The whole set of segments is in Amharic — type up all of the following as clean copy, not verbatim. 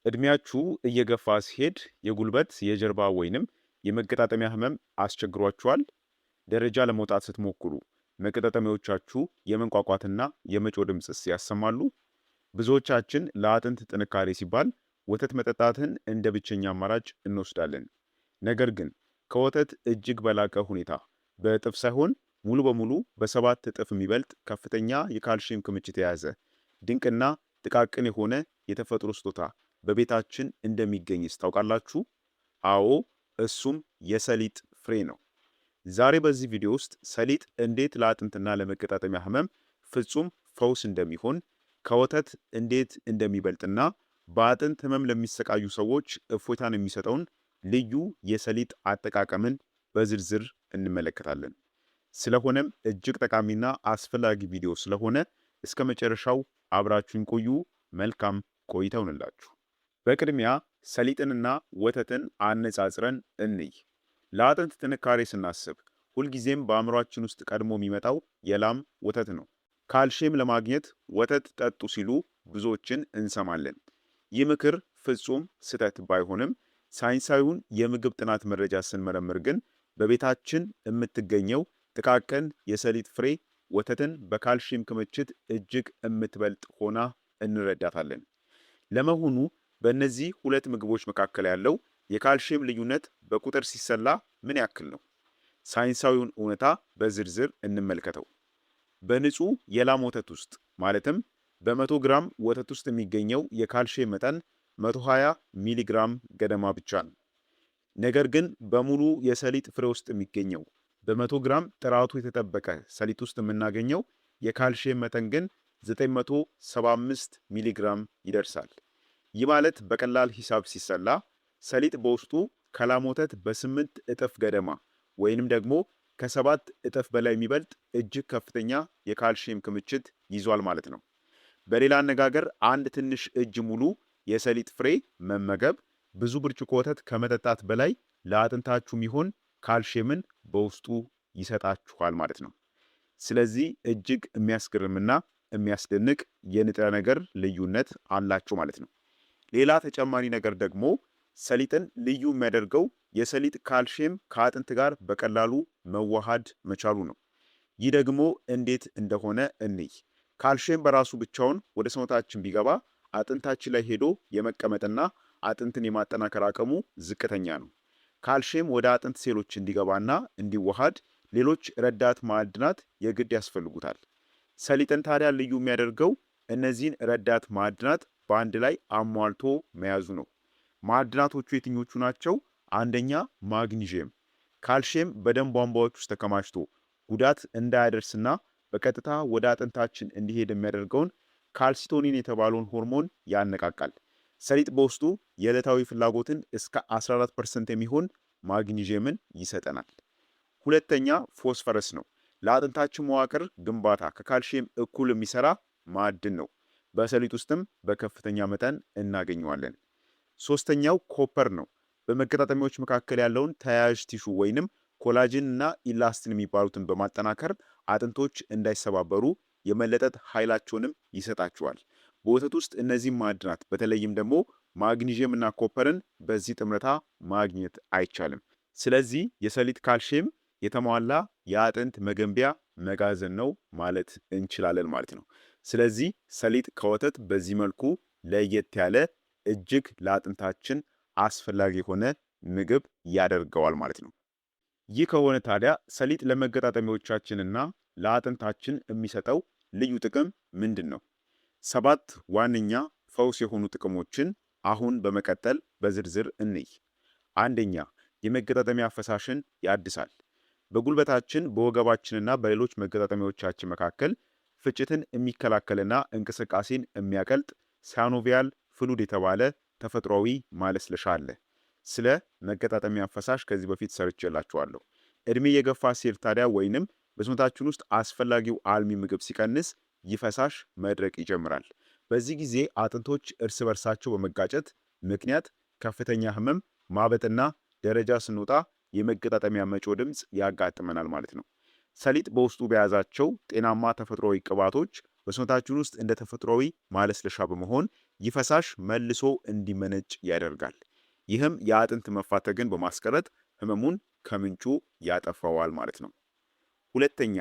እድሜያችሁ እየገፋ ሲሄድ የጉልበት፣ የጀርባ ወይንም የመገጣጠሚያ ህመም አስቸግሯችኋል? ደረጃ ለመውጣት ስትሞክሩ መገጣጠሚያዎቻችሁ የመንቋቋትና የመጮህ ድምፅስ ያሰማሉ? ብዙዎቻችን ለአጥንት ጥንካሬ ሲባል ወተት መጠጣትን እንደ ብቸኛ አማራጭ እንወስዳለን። ነገር ግን ከወተት እጅግ በላቀ ሁኔታ በእጥፍ ሳይሆን ሙሉ በሙሉ በሰባት እጥፍ የሚበልጥ ከፍተኛ የካልሽየም ክምችት የያዘ ድንቅና ጥቃቅን የሆነ የተፈጥሮ ስጦታ በቤታችን እንደሚገኝስ ታውቃላችሁ? አዎ፣ እሱም የሰሊጥ ፍሬ ነው። ዛሬ በዚህ ቪዲዮ ውስጥ ሰሊጥ እንዴት ለአጥንትና ለመገጣጠሚያ ህመም ፍጹም ፈውስ እንደሚሆን፣ ከወተት እንዴት እንደሚበልጥና በአጥንት ህመም ለሚሰቃዩ ሰዎች እፎይታን የሚሰጠውን ልዩ የሰሊጥ አጠቃቀምን በዝርዝር እንመለከታለን። ስለሆነም እጅግ ጠቃሚና አስፈላጊ ቪዲዮ ስለሆነ እስከ መጨረሻው አብራችሁን ቆዩ። መልካም ቆይታ ይሁንላችሁ። በቅድሚያ ሰሊጥንና ወተትን አነጻጽረን እንይ። ለአጥንት ጥንካሬ ስናስብ ሁልጊዜም በአእምሯችን ውስጥ ቀድሞ የሚመጣው የላም ወተት ነው። ካልሽየም ለማግኘት ወተት ጠጡ ሲሉ ብዙዎችን እንሰማለን። ይህ ምክር ፍጹም ስህተት ባይሆንም ሳይንሳዊውን የምግብ ጥናት መረጃ ስንመረምር ግን በቤታችን የምትገኘው ጥቃቅን የሰሊጥ ፍሬ ወተትን በካልሽየም ክምችት እጅግ የምትበልጥ ሆና እንረዳታለን። ለመሆኑ በእነዚህ ሁለት ምግቦች መካከል ያለው የካልሽየም ልዩነት በቁጥር ሲሰላ ምን ያክል ነው? ሳይንሳዊውን እውነታ በዝርዝር እንመልከተው። በንጹህ የላም ወተት ውስጥ ማለትም በ100 ግራም ወተት ውስጥ የሚገኘው የካልሽየም መጠን 120 ሚሊ ግራም ገደማ ብቻ ነው። ነገር ግን በሙሉ የሰሊጥ ፍሬ ውስጥ የሚገኘው በ100 ግራም ጥራቱ የተጠበቀ ሰሊጥ ውስጥ የምናገኘው የካልሽየም መጠን ግን 975 ሚሊ ግራም ይደርሳል። ይህ ማለት በቀላል ሂሳብ ሲሰላ ሰሊጥ በውስጡ ከላም ወተት በ8 እጥፍ ገደማ ወይንም ደግሞ ከ7 እጥፍ በላይ የሚበልጥ እጅግ ከፍተኛ የካልሽየም ክምችት ይዟል ማለት ነው። በሌላ አነጋገር አንድ ትንሽ እጅ ሙሉ የሰሊጥ ፍሬ መመገብ ብዙ ብርጭቆ ወተት ከመጠጣት በላይ ለአጥንታችሁ የሚሆን ካልሽየምን በውስጡ ይሰጣችኋል ማለት ነው። ስለዚህ እጅግ የሚያስገርምና የሚያስደንቅ የንጥረ ነገር ልዩነት አላቸው ማለት ነው። ሌላ ተጨማሪ ነገር ደግሞ ሰሊጥን ልዩ የሚያደርገው የሰሊጥ ካልሽየም ከአጥንት ጋር በቀላሉ መዋሃድ መቻሉ ነው። ይህ ደግሞ እንዴት እንደሆነ እንይ። ካልሽየም በራሱ ብቻውን ወደ ሰውነታችን ቢገባ አጥንታችን ላይ ሄዶ የመቀመጥና አጥንትን የማጠናከር አቅሙ ዝቅተኛ ነው። ካልሽየም ወደ አጥንት ሴሎች እንዲገባና እንዲዋሃድ ሌሎች ረዳት ማዕድናት የግድ ያስፈልጉታል። ሰሊጥን ታዲያ ልዩ የሚያደርገው እነዚህን ረዳት ማዕድናት በአንድ ላይ አሟልቶ መያዙ ነው። ማዕድናቶቹ የትኞቹ ናቸው? አንደኛ ማግኒዥየም። ካልሽየም በደም ቧንቧዎች ውስጥ ተከማችቶ ጉዳት እንዳያደርስና በቀጥታ ወደ አጥንታችን እንዲሄድ የሚያደርገውን ካልሲቶኒን የተባለውን ሆርሞን ያነቃቃል። ሰሊጥ በውስጡ የዕለታዊ ፍላጎትን እስከ 14% የሚሆን ማግኒዥየምን ይሰጠናል። ሁለተኛ ፎስፈረስ ነው። ለአጥንታችን መዋቅር ግንባታ ከካልሽየም እኩል የሚሰራ ማዕድን ነው። በሰሊጥ ውስጥም በከፍተኛ መጠን እናገኘዋለን። ሶስተኛው ኮፐር ነው። በመገጣጠሚያዎች መካከል ያለውን ተያያዥ ቲሹ ወይንም ኮላጅን እና ኢላስቲን የሚባሉትን በማጠናከር አጥንቶች እንዳይሰባበሩ የመለጠጥ ኃይላቸውንም ይሰጣቸዋል። በወተት ውስጥ እነዚህ ማዕድናት በተለይም ደግሞ ማግኒዥየም እና ኮፐርን በዚህ ጥምረታ ማግኘት አይቻልም። ስለዚህ የሰሊጥ ካልሽየም የተሟላ የአጥንት መገንቢያ መጋዘን ነው ማለት እንችላለን ማለት ነው። ስለዚህ ሰሊጥ ከወተት በዚህ መልኩ ለየት ያለ እጅግ ለአጥንታችን አስፈላጊ የሆነ ምግብ ያደርገዋል ማለት ነው። ይህ ከሆነ ታዲያ ሰሊጥ ለመገጣጠሚያዎቻችንና ለአጥንታችን የሚሰጠው ልዩ ጥቅም ምንድን ነው? 7 ዋነኛ ፈውስ የሆኑ ጥቅሞችን አሁን በመቀጠል በዝርዝር እንይ። አንደኛ፣ የመገጣጠሚያ ፈሳሽን ያድሳል። በጉልበታችን በወገባችንና በሌሎች መገጣጠሚያዎቻችን መካከል ፍጭትን የሚከላከልና እንቅስቃሴን የሚያቀልጥ ሳይኖቪያል ፍሉድ የተባለ ተፈጥሯዊ ማለስለሻ አለ። ስለ መገጣጠሚያ ፈሳሽ ከዚህ በፊት ሰርቼላችኋለሁ። እድሜ የገፋ ሲል ታዲያ ወይንም በሰውነታችን ውስጥ አስፈላጊው አልሚ ምግብ ሲቀንስ ይህ ፈሳሽ መድረቅ ይጀምራል። በዚህ ጊዜ አጥንቶች እርስ በርሳቸው በመጋጨት ምክንያት ከፍተኛ ህመም፣ ማበጥና ደረጃ ስንወጣ የመገጣጠሚያ መጮህ ድምፅ ያጋጥመናል ማለት ነው። ሰሊጥ በውስጡ በያዛቸው ጤናማ ተፈጥሯዊ ቅባቶች በሰውነታችን ውስጥ እንደ ተፈጥሯዊ ማለስለሻ በመሆን ይህ ፈሳሽ መልሶ እንዲመነጭ ያደርጋል። ይህም የአጥንት መፋተግን በማስቀረት ህመሙን ከምንጩ ያጠፋዋል ማለት ነው። ሁለተኛ፣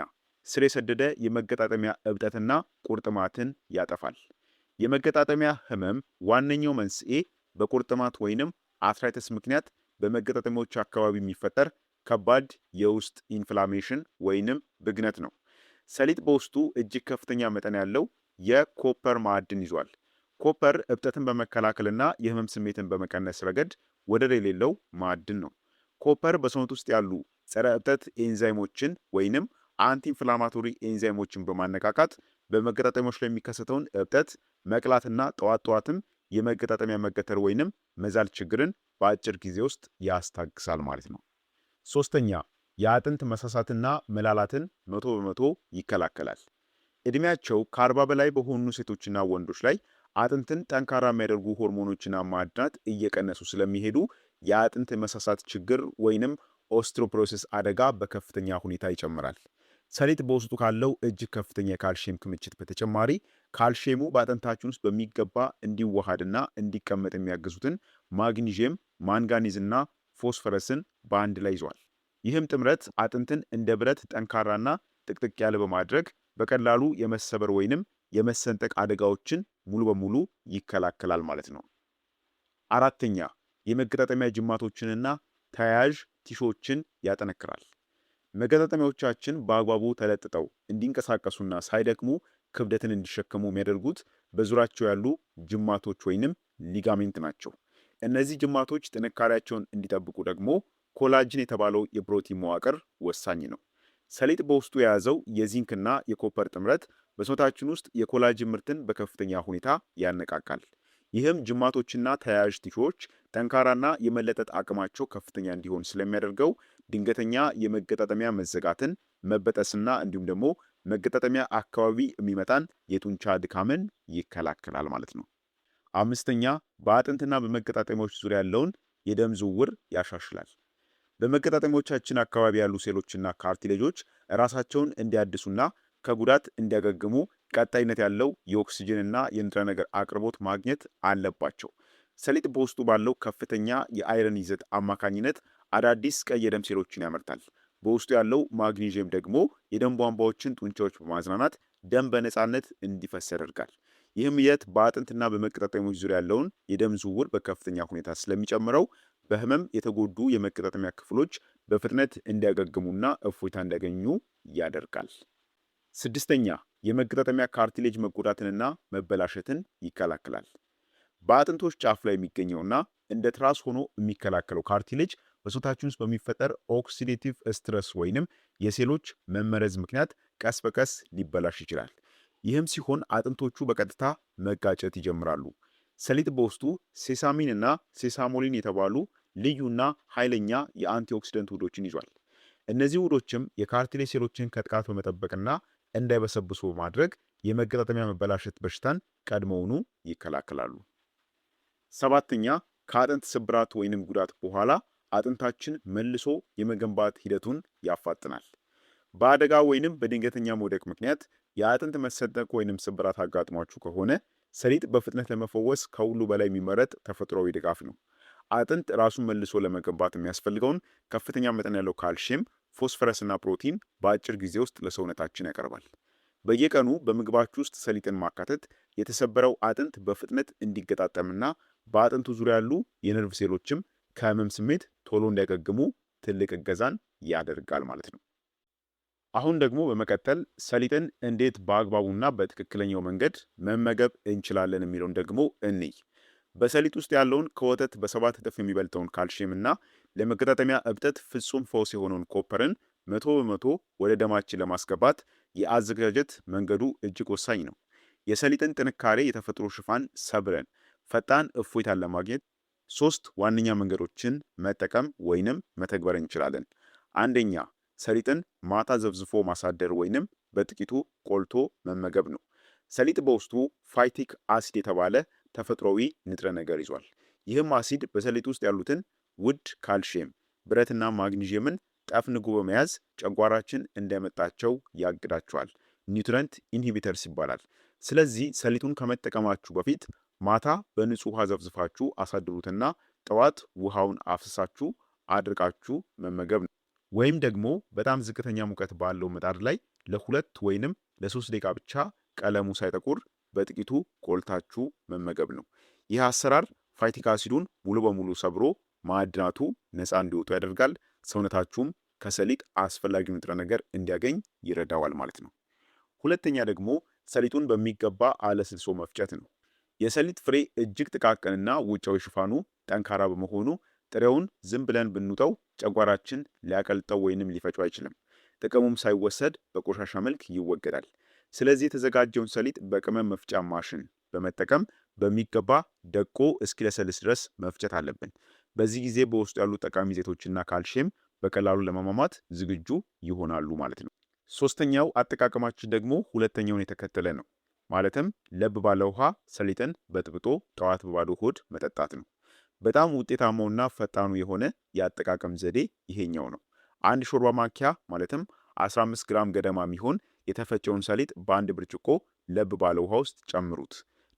ስር የሰደደ የመገጣጠሚያ እብጠትና ቁርጥማትን ያጠፋል። የመገጣጠሚያ ህመም ዋነኛው መንስኤ በቁርጥማት ወይንም አርትራይተስ ምክንያት በመገጣጠሚያዎች አካባቢ የሚፈጠር ከባድ የውስጥ ኢንፍላሜሽን ወይንም ብግነት ነው። ሰሊጥ በውስጡ እጅግ ከፍተኛ መጠን ያለው የኮፐር ማዕድን ይዟል። ኮፐር እብጠትን በመከላከልና የህመም ስሜትን በመቀነስ ረገድ ወደር የሌለው ማዕድን ነው። ኮፐር በሰውነት ውስጥ ያሉ ጸረ እብጠት ኤንዛይሞችን ወይንም አንቲ ኢንፍላማቶሪ ኤንዛይሞችን በማነቃቃት በመገጣጠሚያዎች ላይ የሚከሰተውን እብጠት መቅላትና ጠዋት ጠዋትም የመገጣጠሚያ መገተር ወይንም መዛል ችግርን በአጭር ጊዜ ውስጥ ያስታግሳል ማለት ነው። ሶስተኛ፣ የአጥንት መሳሳትና መላላትን 100% ይከላከላል። እድሜያቸው ከ40 በላይ በሆኑ ሴቶችና ወንዶች ላይ አጥንትን ጠንካራ የሚያደርጉ ሆርሞኖችና ማዕድናት እየቀነሱ ስለሚሄዱ የአጥንት መሳሳት ችግር ወይንም ኦስትሮፕሮሲስ አደጋ በከፍተኛ ሁኔታ ይጨምራል። ሰሊጥ በውስጡ ካለው እጅግ ከፍተኛ የካልሽየም ክምችት በተጨማሪ ካልሽየሙ በአጥንታችን ውስጥ በሚገባ እንዲዋሃድና እንዲቀመጥ የሚያግዙትን ማግኒዥየም፣ ማንጋኒዝና ፎስፈረስን በአንድ ላይ ይዟል። ይህም ጥምረት አጥንትን እንደ ብረት ጠንካራና ጥቅጥቅ ያለ በማድረግ በቀላሉ የመሰበር ወይንም የመሰንጠቅ አደጋዎችን ሙሉ በሙሉ ይከላከላል ማለት ነው። አራተኛ፣ የመገጣጠሚያ ጅማቶችንና ተያያዥ ቲሾችን ያጠነክራል። መገጣጠሚያዎቻችን በአግባቡ ተለጥጠው እንዲንቀሳቀሱና ሳይደክሙ ክብደትን እንዲሸከሙ የሚያደርጉት በዙሪያቸው ያሉ ጅማቶች ወይንም ሊጋሜንት ናቸው። እነዚህ ጅማቶች ጥንካሬያቸውን እንዲጠብቁ ደግሞ ኮላጅን የተባለው የፕሮቲን መዋቅር ወሳኝ ነው። ሰሊጥ በውስጡ የያዘው የዚንክና የኮፐር ጥምረት በሰውነታችን ውስጥ የኮላጅን ምርትን በከፍተኛ ሁኔታ ያነቃቃል። ይህም ጅማቶችና ተያያዥ ቲሾዎች ጠንካራና የመለጠጥ አቅማቸው ከፍተኛ እንዲሆን ስለሚያደርገው ድንገተኛ የመገጣጠሚያ መዘጋትን፣ መበጠስና እንዲሁም ደግሞ መገጣጠሚያ አካባቢ የሚመጣን የጡንቻ ድካምን ይከላከላል ማለት ነው። አምስተኛ፣ በአጥንትና በመገጣጠሚያዎች ዙሪያ ያለውን የደም ዝውውር ያሻሽላል። በመገጣጠሚያዎቻችን አካባቢ ያሉ ሴሎችና ካርቲሌጆች ራሳቸውን እንዲያድሱና ከጉዳት እንዲያገግሙ ቀጣይነት ያለው የኦክሲጅንና የንጥረ ነገር አቅርቦት ማግኘት አለባቸው። ሰሊጥ በውስጡ ባለው ከፍተኛ የአይረን ይዘት አማካኝነት አዳዲስ ቀይ የደም ሴሎችን ያመርታል። በውስጡ ያለው ማግኒዥየም ደግሞ የደም ቧንቧዎችን ጡንቻዎች በማዝናናት ደም በነፃነት እንዲፈስ ያደርጋል። ይህም ሂደት በአጥንትና በመገጣጠሚያዎች ዙሪያ ያለውን የደም ዝውውር በከፍተኛ ሁኔታ ስለሚጨምረው በህመም የተጎዱ የመገጣጠሚያ ክፍሎች በፍጥነት እንዲያገግሙና እፎይታ እንዲያገኙ ያደርጋል። ስድስተኛ፣ የመገጣጠሚያ ካርቲሌጅ መጎዳትንና መበላሸትን ይከላከላል። በአጥንቶች ጫፍ ላይ የሚገኘውና እንደ ትራስ ሆኖ የሚከላከለው ካርቲሌጅ በሰውነታችን ውስጥ በሚፈጠር ኦክሲዴቲቭ ስትረስ ወይንም የሴሎች መመረዝ ምክንያት ቀስ በቀስ ሊበላሽ ይችላል። ይህም ሲሆን አጥንቶቹ በቀጥታ መጋጨት ይጀምራሉ። ሰሊጥ በውስጡ ሴሳሚን እና ሴሳሞሊን የተባሉ ልዩና ኃይለኛ የአንቲኦክሲደንት ውህዶችን ይዟል። እነዚህ ውህዶችም የካርቲሌጅ ሴሎችን ከጥቃት በመጠበቅና እንዳይበሰብሱ በማድረግ የመገጣጠሚያ መበላሸት በሽታን ቀድሞውኑ ይከላከላሉ። ሰባተኛ፣ ከአጥንት ስብራት ወይንም ጉዳት በኋላ አጥንታችን መልሶ የመገንባት ሂደቱን ያፋጥናል። በአደጋ ወይንም በድንገተኛ መውደቅ ምክንያት የአጥንት መሰንጠቅ ወይንም ስብራት አጋጥሟችሁ ከሆነ ሰሊጥ በፍጥነት ለመፈወስ ከሁሉ በላይ የሚመረጥ ተፈጥሯዊ ድጋፍ ነው። አጥንት ራሱን መልሶ ለመገንባት የሚያስፈልገውን ከፍተኛ መጠን ያለው ካልሽየም፣ ፎስፈረስና ፕሮቲን በአጭር ጊዜ ውስጥ ለሰውነታችን ያቀርባል። በየቀኑ በምግባችሁ ውስጥ ሰሊጥን ማካተት የተሰበረው አጥንት በፍጥነት እንዲገጣጠምና በአጥንቱ ዙሪያ ያሉ የነርቭ ሴሎችም ከህመም ስሜት ቶሎ እንዲያገግሙ ትልቅ እገዛን ያደርጋል ማለት ነው። አሁን ደግሞ በመቀጠል ሰሊጥን እንዴት በአግባቡና በትክክለኛው መንገድ መመገብ እንችላለን የሚለውን ደግሞ እንይ። በሰሊጥ ውስጥ ያለውን ከወተት በ7 እጥፍ የሚበልጠውን ካልሽየም እና ለመገጣጠሚያ እብጠት ፍጹም ፈውስ የሆነውን ኮፐርን 100% ወደ ደማችን ለማስገባት የአዘገጃጀት መንገዱ እጅግ ወሳኝ ነው። የሰሊጥን ጥንካሬ የተፈጥሮ ሽፋን ሰብረን ፈጣን እፎይታን ለማግኘት 3 ዋነኛ መንገዶችን መጠቀም ወይንም መተግበር እንችላለን። አንደኛ፣ ሰሊጥን ማታ ዘብዝፎ ማሳደር ወይንም በጥቂቱ ቆልቶ መመገብ ነው። ሰሊጥ በውስጡ ፋይቲክ አሲድ የተባለ ተፈጥሯዊ ንጥረ ነገር ይዟል። ይህም አሲድ በሰሊጥ ውስጥ ያሉትን ውድ ካልሽየም፣ ብረትና ማግኒዥየምን ጠፍንጎ በመያዝ ጨጓራችን እንዳይመጣቸው ያግዳቸዋል። ኒውትረንት ኢንሂቢተርስ ይባላል። ስለዚህ ሰሊጡን ከመጠቀማችሁ በፊት ማታ በንጹህ ውሃ ዘፍዝፋችሁ አሳድሩትና ጠዋት ውሃውን አፍስሳችሁ አድርቃችሁ መመገብ ነው። ወይም ደግሞ በጣም ዝቅተኛ ሙቀት ባለው ምጣድ ላይ ለሁለት ወይንም ለሶስት ደቂቃ ብቻ ቀለሙ ሳይጠቁር በጥቂቱ ቆልታችሁ መመገብ ነው። ይህ አሰራር ፋይቲክ አሲዱን ሙሉ በሙሉ ሰብሮ ማዕድናቱ ነፃ እንዲወጡ ያደርጋል። ሰውነታችሁም ከሰሊጥ አስፈላጊ ንጥረ ነገር እንዲያገኝ ይረዳዋል ማለት ነው። ሁለተኛ ደግሞ ሰሊጡን በሚገባ አለስልሶ መፍጨት ነው። የሰሊጥ ፍሬ እጅግ ጥቃቅንና ውጫዊ ሽፋኑ ጠንካራ በመሆኑ ጥሬውን ዝም ብለን ብንውጠው ጨጓራችን ሊያቀልጠው ወይንም ሊፈጨው አይችልም። ጥቅሙም ሳይወሰድ በቆሻሻ መልክ ይወገዳል። ስለዚህ የተዘጋጀውን ሰሊጥ በቅመም መፍጫ ማሽን በመጠቀም በሚገባ ደቆ እስኪለሰልስ ድረስ መፍጨት አለብን። በዚህ ጊዜ በውስጡ ያሉ ጠቃሚ ዘይቶችና ካልሽየም በቀላሉ ለማሟሟት ዝግጁ ይሆናሉ ማለት ነው። ሶስተኛው አጠቃቀማችን ደግሞ ሁለተኛውን የተከተለ ነው። ማለትም ለብ ባለ ውሃ ሰሊጥን በጥብጦ ጠዋት በባዶ ሆድ መጠጣት ነው። በጣም ውጤታማውና ፈጣኑ የሆነ የአጠቃቀም ዘዴ ይሄኛው ነው። አንድ ሾርባ ማንኪያ ማለትም 15 ግራም ገደማ የሚሆን የተፈጨውን ሰሊጥ በአንድ ብርጭቆ ለብ ባለ ውሃ ውስጥ ጨምሩት።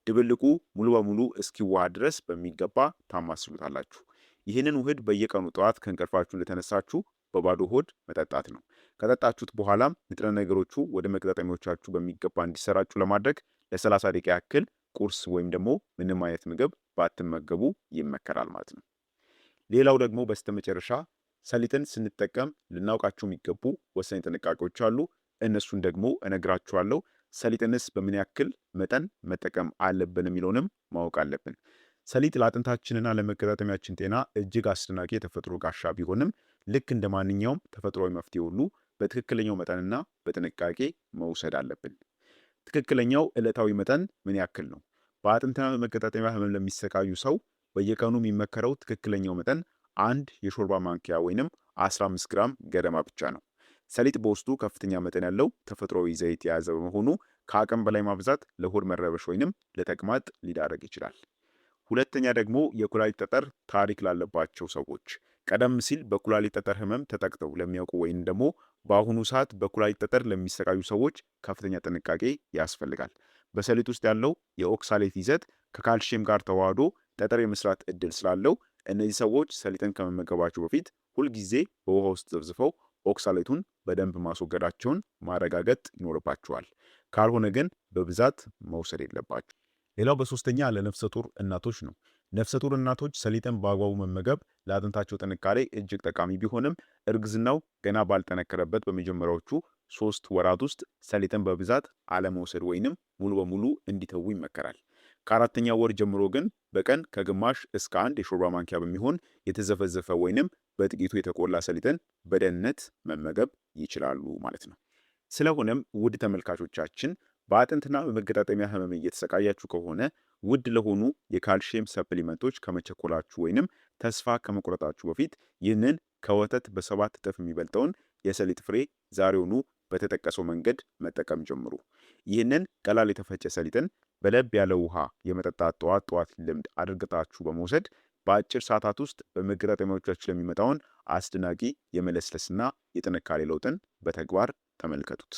ድብልቁ ሙሉ በሙሉ እስኪዋሃድ ድረስ በሚገባ ታማስሉታላችሁ። ይህንን ውህድ በየቀኑ ጠዋት ከእንቅልፋችሁ እንደተነሳችሁ በባዶ ሆድ መጠጣት ነው። ከጠጣችሁት በኋላም ንጥረ ነገሮቹ ወደ መገጣጠሚያዎቻችሁ በሚገባ እንዲሰራጩ ለማድረግ ለ30 ደቂቃ ያክል ቁርስ ወይም ደግሞ ምንም አይነት ምግብ ባትመገቡ ይመከራል ማለት ነው። ሌላው ደግሞ በስተመጨረሻ ሰሊጥን ስንጠቀም ልናውቃቸው የሚገቡ ወሳኝ ጥንቃቄዎች አሉ። እነሱን ደግሞ እነግራችኋለሁ። ሰሊጥንስ በምን ያክል መጠን መጠቀም አለብን የሚለውንም ማወቅ አለብን። ሰሊጥ ለአጥንታችንና ለመገጣጠሚያችን ጤና እጅግ አስደናቂ የተፈጥሮ ጋሻ ቢሆንም ልክ እንደ ማንኛውም ተፈጥሯዊ መፍትሄ ሁሉ በትክክለኛው መጠንና በጥንቃቄ መውሰድ አለብን። ትክክለኛው ዕለታዊ መጠን ምን ያክል ነው? በአጥንትና በመገጣጠሚያ ህመም ለሚሰቃዩ ሰው በየቀኑ የሚመከረው ትክክለኛው መጠን አንድ የሾርባ ማንኪያ ወይንም 15 ግራም ገደማ ብቻ ነው። ሰሊጥ በውስጡ ከፍተኛ መጠን ያለው ተፈጥሯዊ ዘይት የያዘ በመሆኑ ከአቅም በላይ ማብዛት ለሆድ መረበሽ ወይንም ለተቅማጥ ሊዳረግ ይችላል። ሁለተኛ ደግሞ የኩላሊት ጠጠር ታሪክ ላለባቸው ሰዎች፣ ቀደም ሲል በኩላሊት ጠጠር ህመም ተጠቅተው ለሚያውቁ ወይም ደግሞ በአሁኑ ሰዓት በኩላሊት ጠጠር ለሚሰቃዩ ሰዎች ከፍተኛ ጥንቃቄ ያስፈልጋል። በሰሊጥ ውስጥ ያለው የኦክሳሌት ይዘት ከካልሽየም ጋር ተዋህዶ ጠጠር የመስራት እድል ስላለው እነዚህ ሰዎች ሰሊጥን ከመመገባቸው በፊት ሁልጊዜ በውሃ ውስጥ ዘፍዝፈው ኦክሳሌቱን በደንብ ማስወገዳቸውን ማረጋገጥ ይኖርባቸዋል። ካልሆነ ግን በብዛት መውሰድ የለባቸው። ሌላው በሶስተኛ ለነፍሰ ጡር እናቶች ነው። ነፍሰ ጡር እናቶች ሰሊጥን በአግባቡ መመገብ ለአጥንታቸው ጥንካሬ እጅግ ጠቃሚ ቢሆንም እርግዝናው ገና ባልጠነከረበት በመጀመሪያዎቹ 3 ወራት ውስጥ ሰሊጥን በብዛት አለመውሰድ ወይንም ሙሉ በሙሉ እንዲተዉ ይመከራል። ከአራተኛ ወር ጀምሮ ግን በቀን ከግማሽ እስከ 1 የሾርባ ማንኪያ በሚሆን የተዘፈዘፈ ወይንም በጥቂቱ የተቆላ ሰሊጥን በደህንነት መመገብ ይችላሉ ማለት ነው። ስለሆነም ውድ ተመልካቾቻችን በአጥንትና በመገጣጠሚያ ህመም እየተሰቃያችሁ ከሆነ ውድ ለሆኑ የካልሽየም ሰፕሊመንቶች ከመቸኮላችሁ ወይንም ተስፋ ከመቁረጣችሁ በፊት ይህንን ከወተት በ7 እጥፍ የሚበልጠውን የሰሊጥ ፍሬ ዛሬውኑ በተጠቀሰው መንገድ መጠቀም ጀምሩ። ይህንን ቀላል የተፈጨ ሰሊጥን በለብ ያለ ውሃ የመጠጣት ጠዋት ጠዋት ልምድ አድርጋችሁ በመውሰድ በአጭር ሰዓታት ውስጥ በመገጣጠሚያዎቻችሁ ለሚመጣውን አስደናቂ የመለስለስና የጥንካሬ ለውጥን በተግባር ተመልከቱት።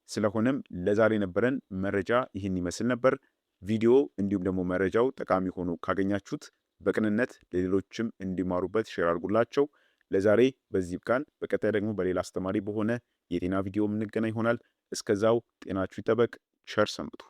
ስለሆነም ለዛሬ የነበረን መረጃ ይህን ይመስል ነበር። ቪዲዮ እንዲሁም ደግሞ መረጃው ጠቃሚ ሆኖ ካገኛችሁት በቅንነት ለሌሎችም እንዲማሩበት ሼር አድርጉላቸው። ለዛሬ በዚህ ብቃን። በቀጣይ ደግሞ በሌላ አስተማሪ በሆነ የጤና ቪዲዮ የምንገናኝ ይሆናል። እስከዛው ጤናችሁ ይጠበቅ። ቸር ሰንብቱ።